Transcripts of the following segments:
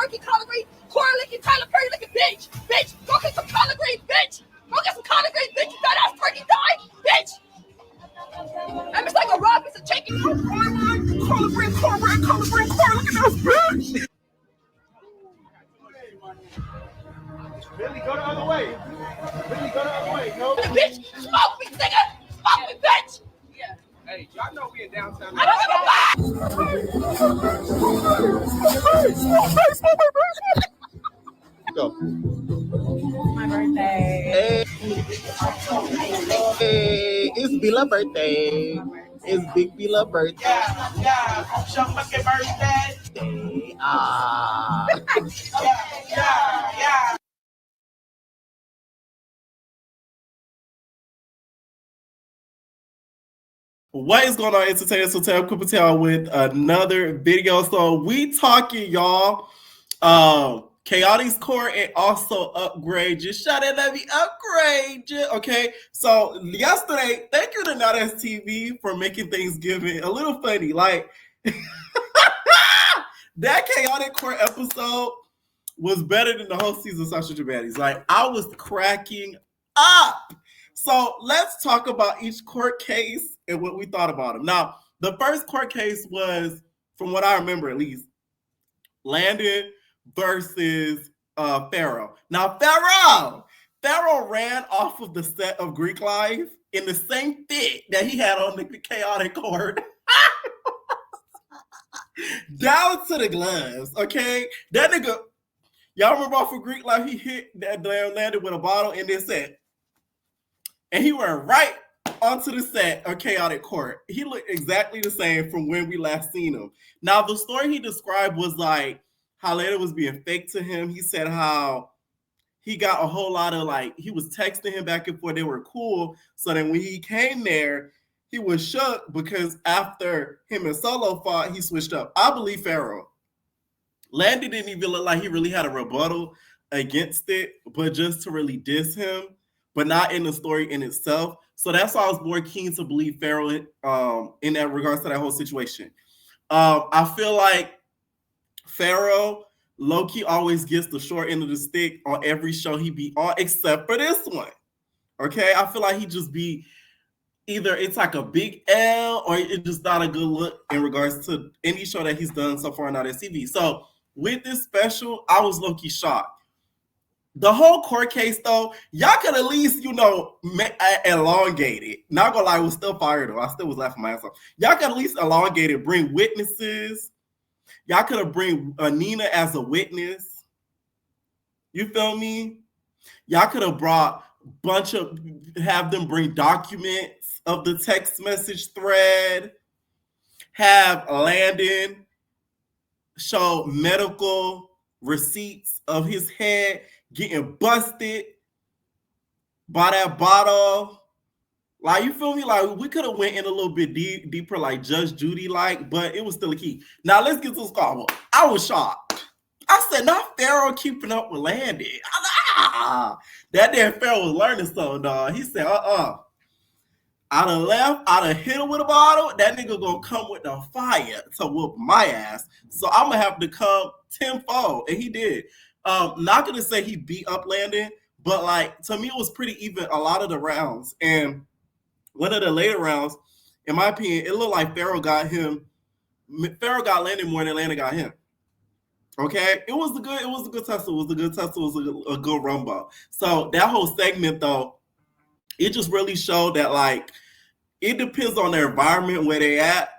twerking, collard green, corn licking, Tyler Perry licking, bitch. Bitch, go get some collard green, bitch. Go get some collard green, bitch. You fat ass turkey die, bitch. I'm just like a raw piece of chicken. Collard green, corn licking ass bitch. Billy, go the other way. Billy, go the other way. No. Bitch, smoke me, nigga. Smoke me, bitch. Yeah. Hey, y'all know we in downtown. I don't give a fuck. Go. My birthday. Hey, it's Billa's birthday. It's Big Billa's birthday. Yeah. Show my birthday. Ah. Yeah. What is going on, entertainers? So Tab Kupatel with another video. So we talking, y'all. Khaotic's core and also upgrade. Just shout out, let me upgrade you. Okay. So yesterday, thank you to Not As TV for making Thanksgiving a little funny. Like that Khaotic core episode was better than the whole season of Social Dramatics. Like I was cracking up. So let's talk about each court case and what we thought about them. Now, the first court case was, from what I remember at least, Landon versus Pharaoh. Now, Pharaoh ran off of the set of Greek Life in the same fit that he had on the Khaotic court. Down to the gloves, okay? That nigga, y'all remember off of Greek Life, he hit that damn Landon with a bottle and then said, and he went right onto the set of Khaotic Court. He looked exactly the same from when we last seen him. Now, the story he described was like how Lala was being fake to him. He said how he got a whole lot of like, he was texting him back and forth. They were cool. So then when he came there, he was shook because after him and Solo fought, he switched up. I believe Pharaoh. Landon didn't even look like he really had a rebuttal against it, but just to really diss him, but not in the story in itself. So that's why I was more keen to believe Pharaoh in that regards to that whole situation. I feel like Pharaoh low-key always gets the short end of the stick on every show he be on, except for this one. Okay, I feel like he just be either it's like a big L or it's just not a good look in regards to any show that he's done so far on Not As TV. So with this special, I was low-key shocked. The whole court case, though, y'all could at least, elongate it. Not gonna lie, I was still fired, though. I still was laughing my ass off. Y'all could at least elongate it, bring witnesses. Y'all could have bring Nina as a witness. You feel me? Y'all could have brought have them bring documents of the text message thread. Have Landon show medical receipts of his head getting busted by that bottle. Like, you feel me? Like, we could have went in a little bit deeper, like Judge Judy, like, but it was still a key. Now, let's get to the squabble. I was shocked. I said, not Pharaoh keeping up with Landon. That damn Pharaoh was learning something, dog. He said, I done left, I done hit him with a bottle. That nigga gonna come with the fire to whoop my ass. So I'm gonna have to come tenfold. And he did. Not gonna say he beat up Landon, but like to me it was pretty even a lot of the rounds. And one of the later rounds, in my opinion, it looked like Pharaoh got Landon more than Landon got him. Okay, it was a good tussle. It was a good rumble. So that whole segment though, it just really showed that like it depends on their environment where they at,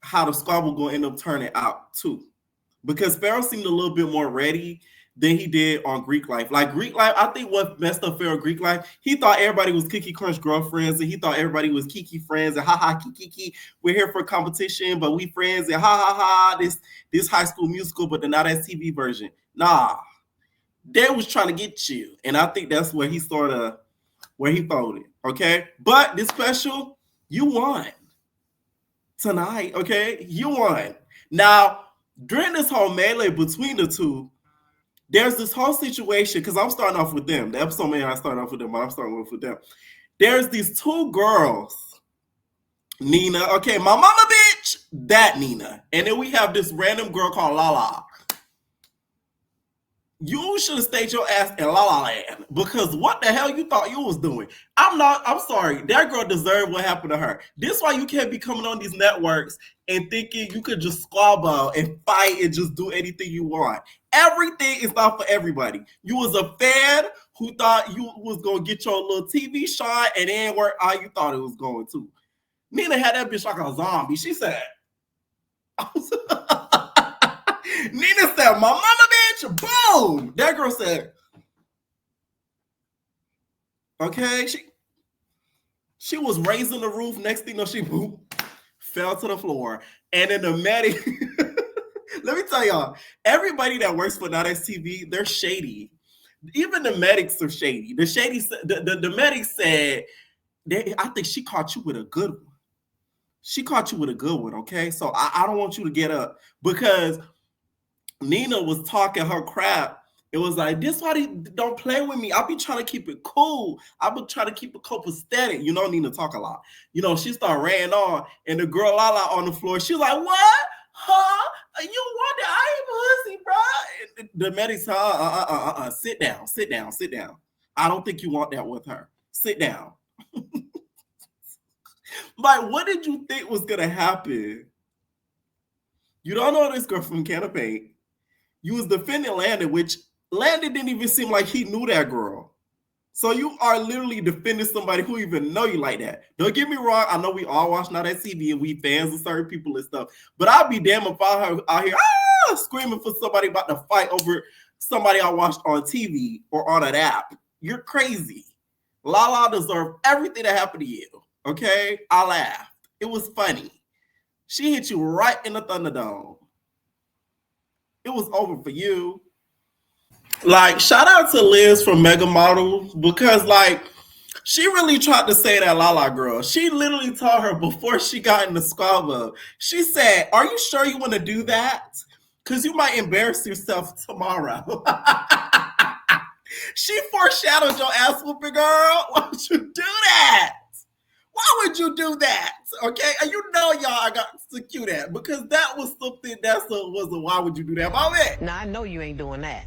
how the squabble gonna end up turning out too. Because Pharaoh seemed a little bit more ready than he did on Greek Life. Like Greek Life, I think what messed up Pharaoh Greek Life, he thought everybody was Kiki Crunch girlfriends and he thought everybody was Kiki friends and ha Kiki, we're here for competition, but we friends and ha this High School Musical, but the Not As TV version. Nah, they was trying to get you. And I think that's where he folded. Okay. But this special, you won tonight. Okay. You won. Now, during this whole melee between the two, there's this whole situation, because I'm starting off with them. The episode may not start off with them, but I'm starting off with them. There's these two girls, Nina, okay, my mama bitch, Bitch, that Nina. And then we have this random girl called Lala. You should have stayed your ass in La La Land because what the hell you thought you was doing? I'm sorry. That girl deserved what happened to her. This why you can't be coming on these networks and thinking you could just squabble and fight and just do anything you want. Everything is not for everybody. You was a fan who thought you was going to get your little TV shot and it didn't work how you thought it was going to. Nina had that bitch like a zombie. She said, Nina said, my mama bitch, boom. That girl said, okay. She was raising the roof. Next thing you know, she boom, fell to the floor. And then the medic, let me tell y'all, everybody that works for .stv, they're shady. Even the medics are shady. The medics said, I think she caught you with a good one. She caught you with a good one, okay? So I don't want you to get up because Nina was talking her crap. It was like, this why they don't play with me. I'll be trying to keep it cool. I've been trying to keep it copacetic. You know, Nina talk a lot. You know, she started ranting on, and the girl Lala on the floor, she's like, what? Huh? You want that? I ain't pussy, bro. And the medic said, sit down. I don't think you want that with her. Sit down. Like, what did you think was going to happen? You don't know this girl from Canopy. You was defending Landon, which Landon didn't even seem like he knew that girl. So you are literally defending somebody who even know you like that. Don't get me wrong. I know we all watch Now That TV and we fans of certain people and stuff. But I'll be damn if I out here screaming for somebody about to fight over somebody I watched on TV or on an app. You're crazy. Lala deserved everything that happened to you. Okay? I laughed. It was funny. She hit you right in the Thunderdome. It was over for you. Like, shout out to Liz from Mega Models because, like, she really tried to say that Lala girl. She literally told her before she got in the squabble, she said, are you sure you want to do that? Because you might embarrass yourself tomorrow. She foreshadowed your ass whooping, girl. Why would you do that? Why would you do that? Okay, and you know y'all got to cue that because that was something was a why would you do that moment. Now I know you ain't doing that.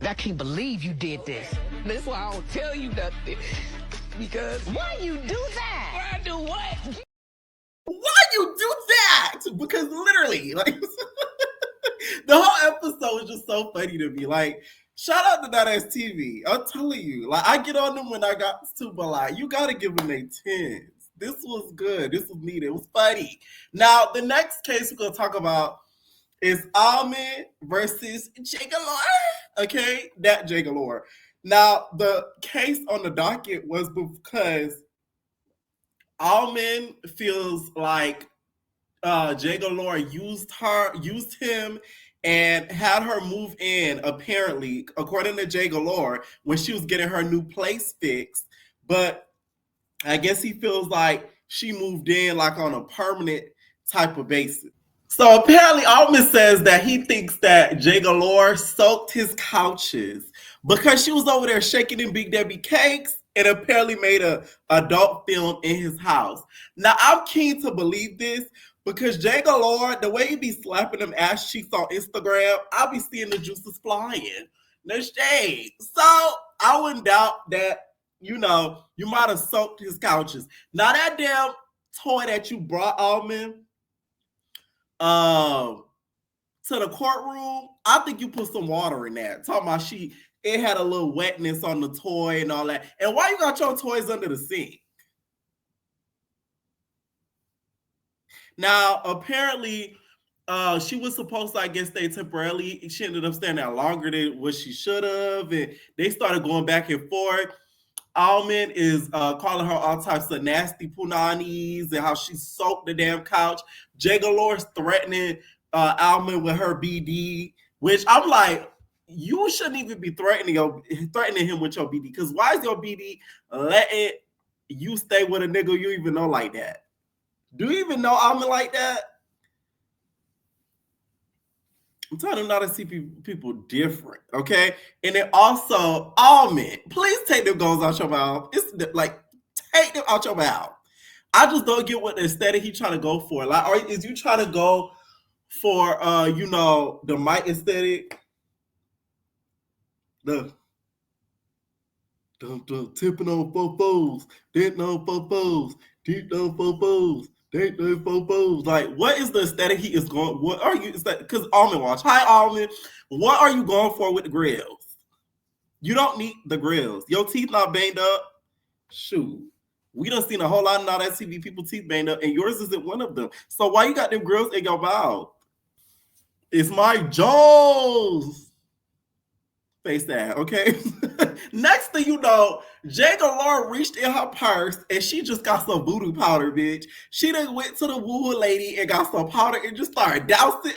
I can't believe you did this. That's why I don't tell you nothing. Because why you do that? Why I do what? Why you do that? Because literally, like the whole episode was just so funny to me. Like, shout out to That Ass TV. I'm telling you, like I get on them when I got to, but like you gotta give them a 10s. This was good. This was needed. It was funny. Now the next case we're gonna talk about is Almond versus Jay Galore. Okay, that Jay Galore. Now the case on the docket was because Almond feels like Jay Galore used him and had her move in, apparently, according to Jay Galore, when she was getting her new place fixed. But I guess he feels like she moved in like on a permanent type of basis. So apparently Altman says that he thinks that Jay Galore soaked his couches because she was over there shaking in Big Debbie cakes and apparently made a adult film in his house. Now I'm keen to believe this because Jay Galore, the way he be slapping them ass cheeks on Instagram, I'll be seeing the juices flying. No shade. So I wouldn't doubt that, you know, you might have soaked his couches. Now that damn toy that you brought, Almond, to the courtroom, I think you put some water in there. Talking about it had a little wetness on the toy and all that. And why you got your toys under the sink? Now, apparently, she was supposed to, I guess, stay temporarily. She ended up staying there longer than what she should have. And they started going back and forth. Almond is calling her all types of nasty punanis and how she soaked the damn couch. Jay Galore's threatening Almond with her BD, which I'm like, you shouldn't even be threatening him with your BD. Because why is your BD letting you stay with a nigga you even know like that? Do you even know Almond like that? I'm telling them not to see people different, okay? And then also, Almond, please take them goals out your mouth. It's like, take them out your mouth. I just don't get what the aesthetic he trying to go for. Like, is you trying to go for the Mike aesthetic? The tipping on fofos, dent on fofos, deep on fofos, dent on fofos. Like, what is the aesthetic he is going? What are you? Because Almond watch. Hi, Almond. What are you going for with the grills? You don't need the grills. Your teeth not banged up. Shoot. We done seen a whole lot of now that TV people teeth banged up, and yours isn't one of them. So why you got them grills in your mouth? It's my jaws. Face that, okay? Next thing you know, Jay Galore reached in her purse and she just got some voodoo powder, bitch. She done went to the woo lady and got some powder and just started dousing.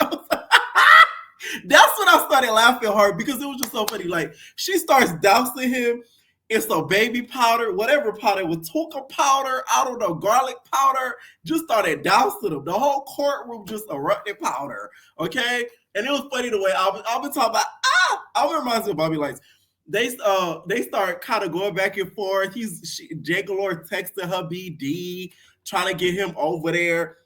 That's when I started laughing hard because it was just so funny. Like, she starts dousing him in some baby powder, whatever powder, with tonka powder, I don't know, garlic powder, just started dousing him. The whole courtroom just erupted powder, okay? And it was funny the way I've been talking about, I reminds me of Bobby Lights. They start kind of going back and forth. Jay Galore texting her BD, trying to get him over there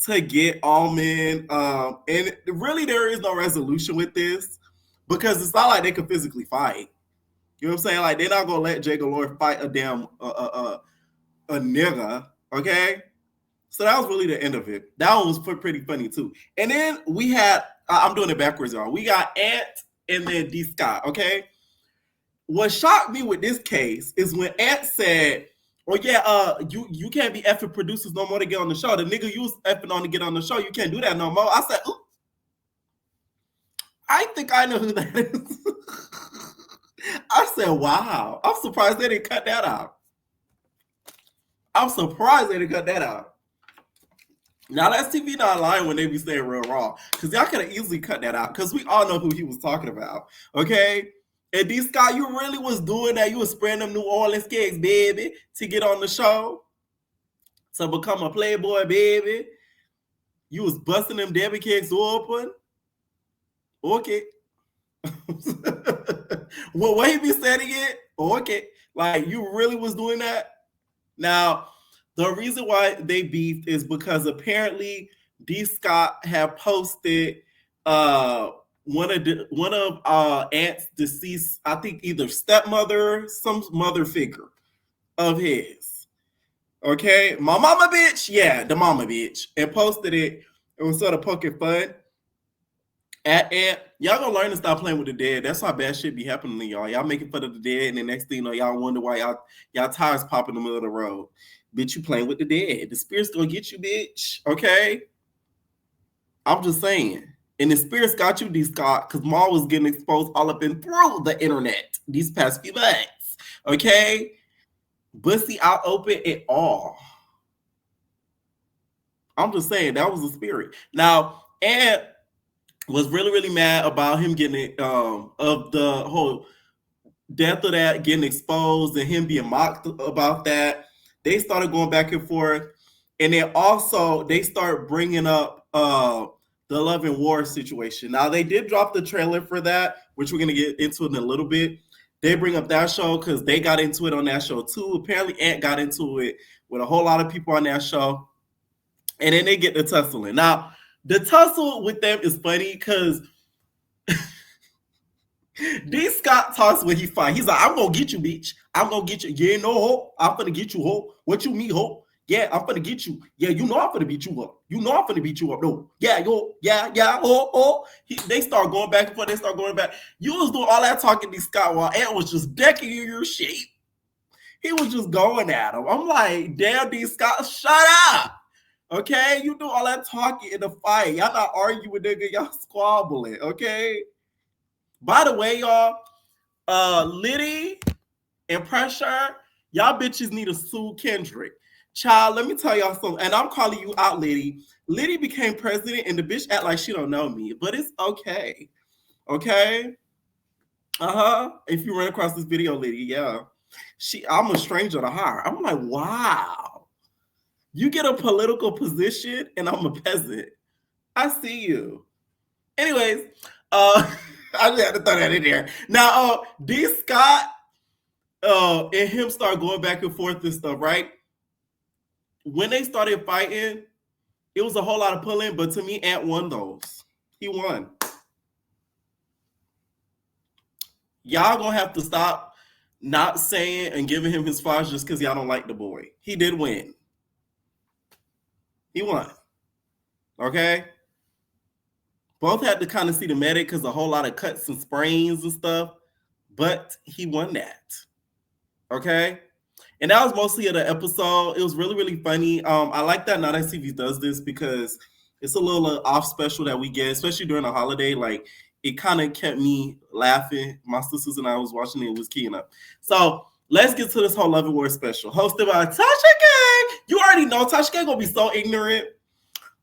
to get Almond. And really there is no resolution with this because it's not like they can physically fight. You know what I'm saying? Like, they're not gonna let Jay Galore fight a damn a nigga, okay? So that was really the end of it. That one was pretty funny too. And then we had, I'm doing it backwards, y'all. We got Ant and then D. Scott, okay? What shocked me with this case is when Ant said, "Oh yeah, you can't be effing producers no more to get on the show. The nigga you was effing on to get on the show, you can't do that no more." I said, "Ooh, I think I know who that is." I said, "Wow, I'm surprised they didn't cut that out." I'm surprised they didn't cut that out. Now that's TV not lying when they be saying real raw, because y'all could have easily cut that out, because we all know who he was talking about, okay? And D. Scott, you really was doing that. You was spreading them New Orleans cakes, baby, to get on the show, to become a playboy, baby. You was busting them Debbie cakes open. Okay. Well, what he be saying again? Okay. Like, you really was doing that? Now, the reason why they beefed is because apparently D. Scott had posted one of Ant's deceased, I think either stepmother, some mother figure of his. Okay, my mama bitch, yeah, the mama bitch, and posted it. It was sort of poking fun at Ant. Y'all gonna learn to stop playing with the dead. That's how bad shit be happening to y'all. Y'all making fun of the dead, and the next thing you know, y'all wonder why y'all tires pop in the middle of the road. Bitch, you playing with the dead. The spirit's gonna get you, bitch. Okay? I'm just saying. And the spirits got you, D. Scott, because Ma was getting exposed all up and through the internet these past few months. Okay? Bussy out open it all. I'm just saying, that was the spirit. Now, Ant was really, really mad about him getting of the whole death of that, getting exposed, and him being mocked about that. They started going back and forth, and then also they start bringing up the Love and War situation. Now, they did drop the trailer for that, which we're going to get into in a little bit. They bring up that show because they got into it on that show too. Apparently, Ant got into it with a whole lot of people on that show, and then they get the tussling. Now, the tussle with them is funny because D. Scott talks when he fight. He's like, "I'm gonna get you, bitch. I'm gonna get you. Yeah, no, ho. I'm gonna get you, ho. What you mean, ho? Yeah, I'm gonna get you. Yeah, you know I'm gonna beat you up. You know I'm gonna beat you up. No, yeah, yo, yeah, oh. They start going back and forth. They start going back. You was doing all that talking, D. Scott, while Ant was just decking you your shit. He was just going at him. I'm like, damn, D. Scott, shut up. Okay, you do all that talking in the fight. Y'all not arguing, nigga. Y'all squabbling. Okay. By the way, y'all, Liddy and Pressure, y'all bitches need to sue Kendrick. Child, let me tell y'all something, and I'm calling you out, Liddy. Liddy became president, and the bitch act like she don't know me, but it's okay. Okay? If you run across this video, Liddy, yeah. I'm a stranger to her. I'm like, wow. You get a political position, and I'm a peasant. I see you. Anyways, I just had to throw that in there. Now, D. Scott and him start going back and forth and stuff, right? when they started fighting, it was a whole lot of pulling, but to me, Ant won those. He won. Y'all gonna have to stop not saying and giving him his flowers just because y'all don't like the boy. He did win. He won. Okay? Both had to kind of see the medic because a whole lot of cuts and sprains and stuff, but he won that. Okay? And that was mostly of the episode. It was really, really funny. I like that Not TV does this because it's a little off special that we get, especially during the holiday. Like, it kind of kept me laughing. My sisters and I was watching it. It was keying up. So let's get to this whole Love and War special hosted by Tasha K. You already know Tasha K gonna be so ignorant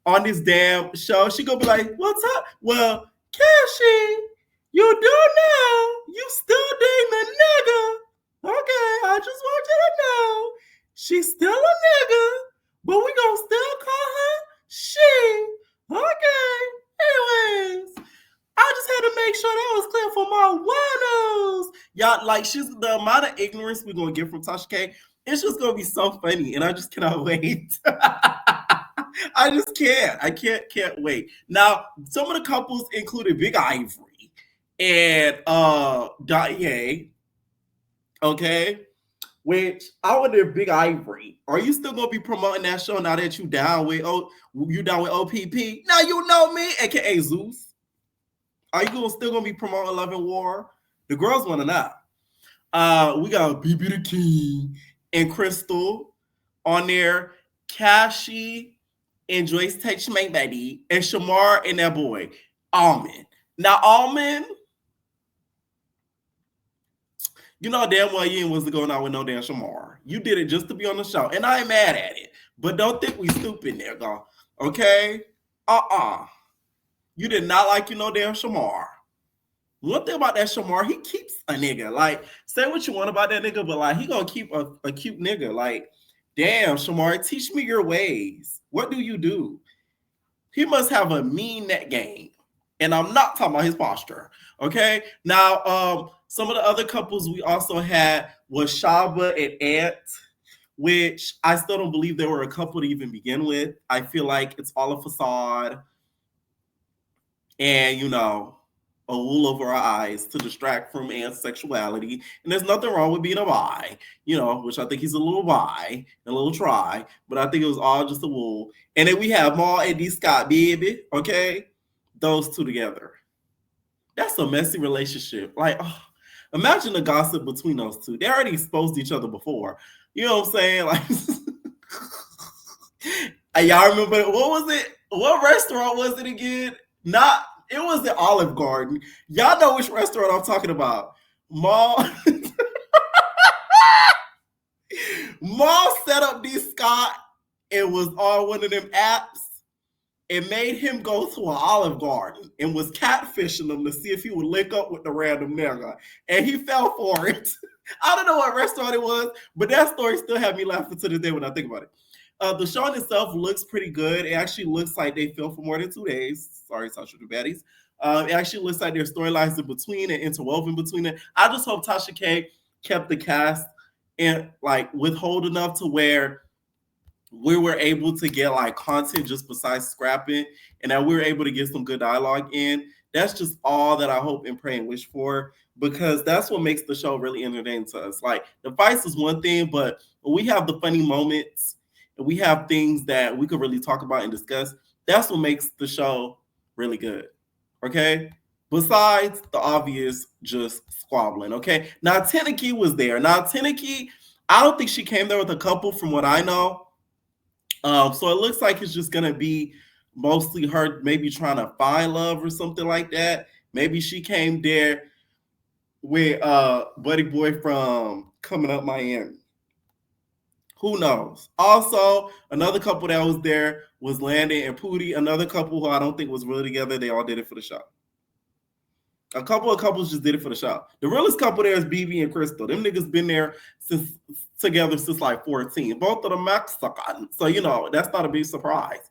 on this damn show. She gonna be like, what's up? Well, Cashy, you do know you still dating a nigga. Okay, I just want you to know she's still a nigga, but we gonna still call her she. Okay. Anyways, I just had to make sure that was clear for my winos. Y'all, like, she's the amount of ignorance we're gonna get from Tasha K. It's just gonna be so funny, and I just cannot wait. I just can't. I can't wait. Now, some of the couples included Big Ivory and Dotye. Okay, which I wonder if Big Ivory, are you still gonna be promoting that show now that you down with OPP? Now you know me, aka Zeus. Are you still gonna be promoting Love and War? The girls want to know. We got BB the King and Crystal on there, Cashy and Joyce Touch My Buddy, and Shamar and that boy Almond. Now Almond, you know damn well you ain't wasn't going out with no damn Shamar. You did it just to be on the show, and I ain't mad at it. But don't think we stupid there, girl. Okay? You did not like no damn Shamar. One thing about that Shamar, he keeps a nigga. Like, say what you want about that nigga, but like he gonna keep a cute nigga. Like, damn, Shamar, teach me your ways. What do you do? He must have a mean net game. And I'm not talking about his posture. Okay? Now, some of the other couples we also had was Shaba and Ant, which I still don't believe they were a couple to even begin with. I feel like it's all a facade and, you know, a wool over our eyes to distract from Ant's sexuality. And there's nothing wrong with being a bi, you know, which I think he's a little bi, a little try, but I think it was all just a wool. And then we have Maul and D. Scott, baby, okay? Those two together. That's a messy relationship. Like, oh, imagine the gossip between those two. They already exposed each other before. You know what I'm saying? Like, y'all remember, what was it? What restaurant was it again? It was the Olive Garden. Y'all know which restaurant I'm talking about. Maul set up D. Scott and was on one of them apps and made him go to an Olive Garden and was catfishing him to see if he would link up with the random nigga. And he fell for it. I don't know what restaurant it was, but that story still had me laughing to this day when I think about it. The show in itself looks pretty good. It actually looks like they filmed for more than 2 days. Sorry, Tasha the Baddies. It actually looks like there's storylines in between and interwoven between it. I just hope Tasha K kept the cast and like withhold enough to where we were able to get like content just besides scrapping, and that we were able to get some good dialogue in. That's just all that I hope and pray and wish for, because that's what makes the show really entertaining to us. Like, the fights is one thing, but we have the funny moments and we have things that we could really talk about and discuss. That's what makes the show really good. Okay? Besides the obvious just squabbling. Okay? Now, Teneki was there. Now, Teneki, I don't think she came there with a couple from what I know. So it looks like it's just going to be mostly her maybe trying to find love or something like that. Maybe she came there with Buddy Boy from Coming Up Miami. Who knows? Also, another couple that was there was Landon and Pootie. Another couple who I don't think was really together. They all did it for the show. A couple of couples just did it for the show. The realest couple there is BB and Crystal. Them niggas been there together since like 14. Both of them Mexican. So, you know, that's not a big surprise.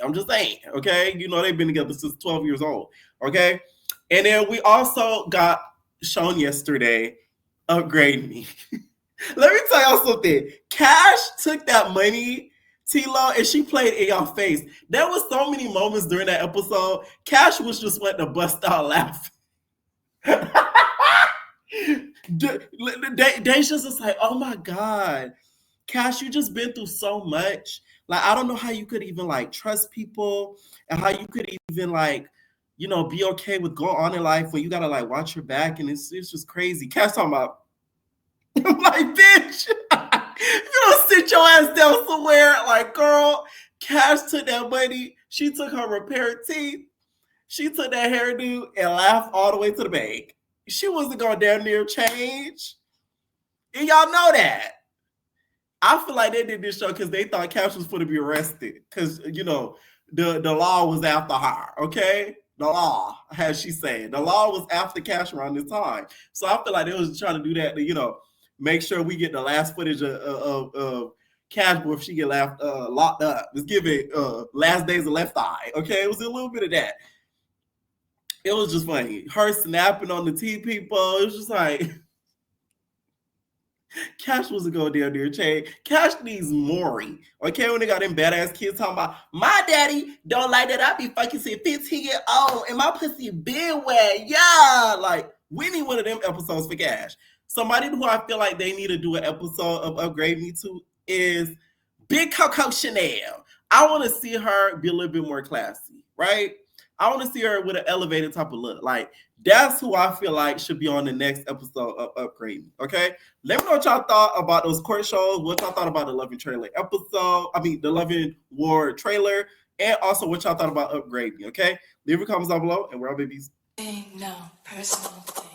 I'm just saying, okay? You know, they've been together since 12 years old, okay? And then we also got shown yesterday, Upgrade Me. Let me tell y'all something. Cash took that money T-Law, and she played in your face. There was so many moments during that episode. Cash was just went to bust out laughing. Deja's just like, oh my God, Cash, you just been through so much. Like, I don't know how you could even like trust people and how you could even like, you know, be okay with going on in life when you gotta like watch your back, and it's just crazy. Cash talking about, I'm like, bitch, you don't sit your ass down somewhere. Like, girl, Cash took that money. She took her repaired teeth. She took that hairdo and laughed all the way to the bank. She wasn't going down near change. And y'all know that. I feel like they did this show because they thought Cash was going to be arrested. Because, you know, the law was after her, okay? The law, as she said. The law was after Cash around this time. So I feel like they was trying to do that to, you know, make sure we get the last footage of Cash before she get locked up. Let's give it last days of Left Eye, okay? It was a little bit of that. It was just funny. Her snapping on the T people. It was just like, Cash wasn't going down there, Che. Cash needs Maury. Okay, when they got them badass kids talking about, my daddy don't like that I be fucking 15-year-old and my pussy been wet. Yeah. Like, we need one of them episodes for Cash. Somebody who I feel like they need to do an episode of Upgrade Me To is Big Coco Chanel. I want to see her be a little bit more classy, right? I want to see her with an elevated type of look. Like, that's who I feel like should be on the next episode of Upgrade Me, okay? Let me know what y'all thought about those court shows, what y'all thought about the Love and Trailer episode, the Love and War trailer, and also what y'all thought about Upgrade Me, okay? Leave your comments down below, and we're all babies. No personal thing.